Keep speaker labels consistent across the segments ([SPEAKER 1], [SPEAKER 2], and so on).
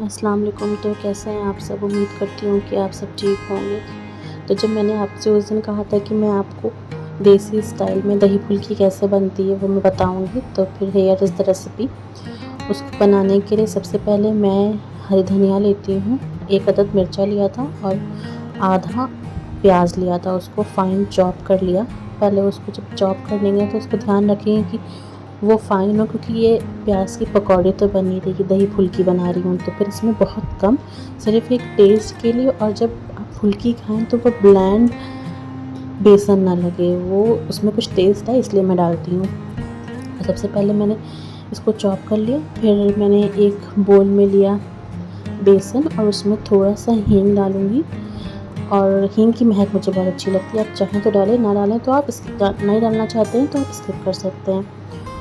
[SPEAKER 1] अस्सलाम वालेकुम। तो कैसे हैं आप सब? उम्मीद करती हूँ कि आप सब ठीक होंगे। तो जब मैंने आपसे उस दिन कहा था कि मैं आपको देसी स्टाइल में दही फुल्की कैसे बनती है वो मैं बताऊँगी, तो फिर हियर इज़ द रेसिपी। उसको बनाने के लिए सबसे पहले मैं हरी धनिया लेती हूँ, 1 अदद मिर्चा लिया था और आधा प्याज लिया था, उसको फ़ाइन चॉप कर लिया। पहले उसको जब चॉप कर लेंगे तो उसको ध्यान रखेंगे कि वो फ़ाइन हो, क्योंकि ये प्याज की पकौड़े तो बन नहीं रही, दही फुल्की बना रही हूँ, तो फिर इसमें बहुत कम, सिर्फ़ एक टेस्ट के लिए। और जब आप फुल्की खाएँ तो वो ब्लैंड बेसन ना लगे, वो उसमें कुछ टेस्ट है, इसलिए मैं डालती हूँ। सबसे पहले मैंने इसको चॉप कर लिया, फिर मैंने एक बोल में लिया बेसन और उसमें थोड़ा-सा हींग डालूँगी। और हींग की महक मुझे बहुत अच्छी लगती है, आप चाहें तो डालें, ना डालें तो आप नहीं डालना चाहते हैं तो आप स्किप कर सकते हैं।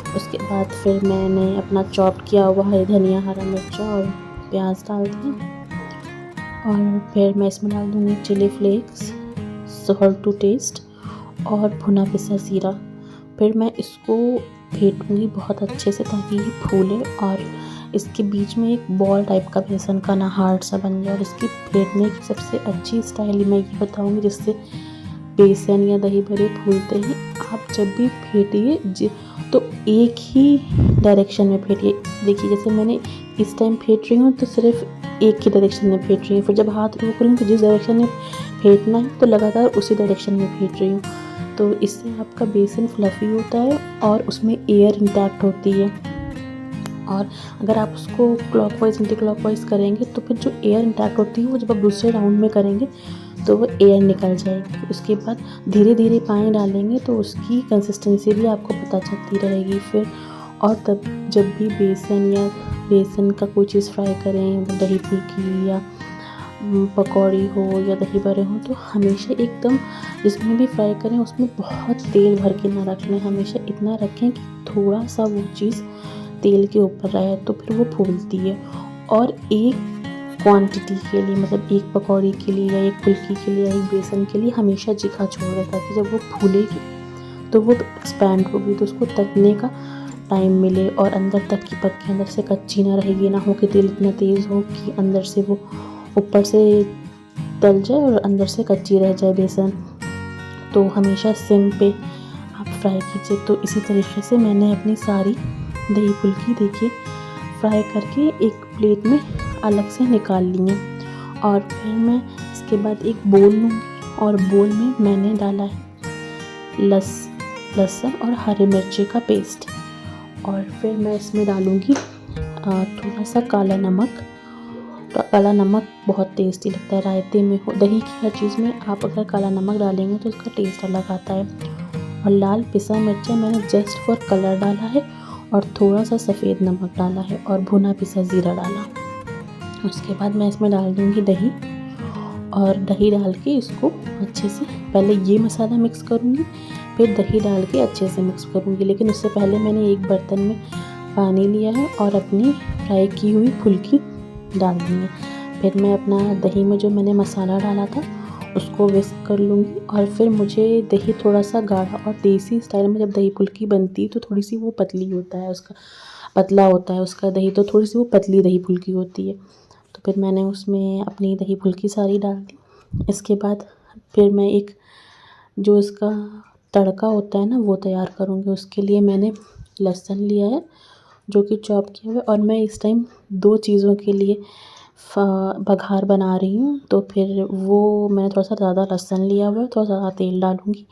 [SPEAKER 1] उसके बाद फिर मैंने अपना चॉप किया हुआ हरी धनिया, हरा मिर्चा और प्याज डाल दिया और फिर मैं इसमें डाल दूँगी chilli flakes, salt to taste और भुना पिसा ज़ीरा। फिर मैं इसको फेंटूँगी बहुत अच्छे से ताकि ये फूले और इसके बीच में एक बॉल टाइप का बेसन का ना हार्ड सा बन जाए। और इसकी फेंटने की सबसे अच्छी स्टाइल मैं ये बताऊँगी जिससे बेसन या दही बड़े फूलते हैं। आप जब भी फेंटिए तो एक ही डायरेक्शन में फेंटिए। देखिए जैसे मैंने इस टाइम फेंट रही हूँ तो सिर्फ एक ही डायरेक्शन में फेंट रही हूँ, फिर जब हाथ रोक रही हूँ तो जिस डायरेक्शन में फेंटना है तो लगातार उसी डायरेक्शन में फेंट रही हूँ। तो इससे आपका बेसन फ्लफ़ी होता है और उसमें एयर इंटैक्ट होती है। और अगर आप उसको क्लॉकवाइज़ एंटी क्लॉकवाइज़ करेंगे तो फिर जो एयर इंटैक्ट होती है वो जब आप दूसरे राउंड में करेंगे तो वो एयर निकल जाएगी। उसके बाद धीरे-धीरे पानी डालेंगे तो उसकी कंसिस्टेंसी भी आपको पता चलती रहेगी फिर। और तब जब भी बेसन का कोई चीज़ फ्राई करें, दही फुल्की या पकौड़ी हो या दही बड़े हों, तो हमेशा एकदम जिसमें भी फ्राई करें उसमें बहुत तेल भर के ना रख लें। हमेशा इतना रखें कि थोड़ा सा वो चीज़ तेल के ऊपर रहे, तो फिर वो फूलती है। और एक क्वांटिटी के लिए, मतलब एक पकौड़ी के लिए या एक फुल्की के लिए या एक बेसन के लिए हमेशा जगह छोड़ दें, ताकि जब वो फूलेगी तो वो एक्सपैंड होगी, तो उसको तलने का टाइम मिले और अंदर तक की पके, अंदर से कच्ची ना रहेगी। ना हो कि तेल इतना तेज़ हो कि अंदर से वो ऊपर से तल जाए और अंदर से कच्ची रह जाए बेसन। तो हमेशा सिम पे आप फ्राई कीजिए। तो इसी तरीके से मैंने अपनी सारी दही फुल्की देखिए फ्राई करके एक प्लेट में अलग से निकाल ली है। और फिर मैं इसके बाद एक बोल लूँगी और बोल में मैंने डाला है लहसुन और हरी मिर्ची का पेस्ट। और फिर मैं इसमें डालूँगी थोड़ा सा काला नमक। तो काला नमक बहुत टेस्टी लगता है रायते में हो, दही की हर चीज़ में आप अगर काला नमक डालेंगे तो उसका टेस्ट अलग आता है। और लाल पिसा मिर्चा मैंने जस्ट फॉर कलर डाला है और थोड़ा सा सफ़ेद नमक डाला है और भुना पिसा ज़ीरा डाला। उसके बाद मैं इसमें डाल दूँगी दही और दही डाल के इसको अच्छे से पहले ये मसाला मिक्स करूँगी, फिर दही डाल के अच्छे से मिक्स करूँगी। लेकिन उससे पहले मैंने एक बर्तन में पानी लिया है और अपनी फ्राई की हुई फुल्की डाल दूँगी। फिर मैं अपना दही में जो मैंने मसाला डाला था उसको विस्क कर लूँगी। और फिर मुझे दही थोड़ा सा गाढ़ा, और देसी स्टाइल में जब दही फुल्की बनती है तो थोड़ी सी वो पतली होता है, उसका पतला होता है उसका दही, तो थोड़ी सी वो पतली दही फुल्की होती है। तो फिर मैंने उसमें अपनी दही फुल्की सारी डाल दी। इसके बाद फिर मैं एक जो इसका तड़का होता है ना वो तैयार करूँगी। उसके लिए मैंने लहसुन लिया है जो कि चॉप किया हुआ है, और मैं इस टाइम 2 चीज़ों के लिए बघार बना रही हूँ। तो फिर वो मैंने थोड़ा सा ज़्यादा लहसुन लिया हुआ है, थोड़ा ज़्यादा तेल डालूँगी,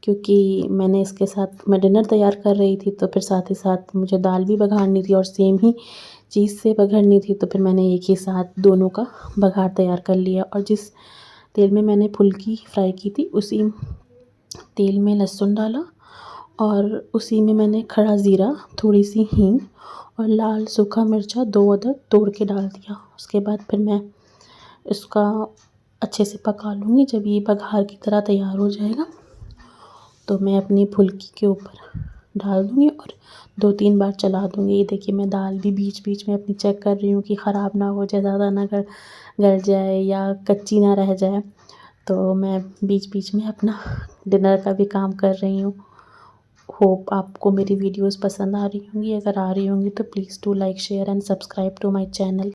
[SPEAKER 1] क्योंकि मैंने इसके साथ मैं डिनर तैयार कर रही थी, तो फिर साथ ही साथ मुझे दाल भी बघारनी थी और सेम ही चीज़ से बघारनी थी। तो फिर मैंने एक ही साथ दोनों का बघार तैयार कर लिया। और जिस तेल में मैंने फुल्की फ्राई की थी उसी तेल में लहसुन डाला और उसी में मैंने खड़ा ज़ीरा, थोड़ी सी हींग और लाल सूखा मिर्चा 2 अदद तोड़ के डाल दिया। उसके बाद फिर मैं इसका अच्छे से पका लूँगी। जब ये बघार की तरह तैयार हो जाएगा तो मैं अपनी फुल्की के ऊपर डाल दूँगी और 2-3 बार चला दूँगी। ये देखिए मैं दाल भी बीच-बीच में अपनी चेक कर रही हूँ कि ख़राब ना हो जाए, ज़्यादा ना गल जाए या कच्ची ना रह जाए। तो मैं बीच-बीच में अपना डिनर का भी काम कर रही हूँ। होप आपको मेरी वीडियोज़ पसंद आ रही होंगी। अगर आ रही होंगी तो please do like, share and subscribe to my channel.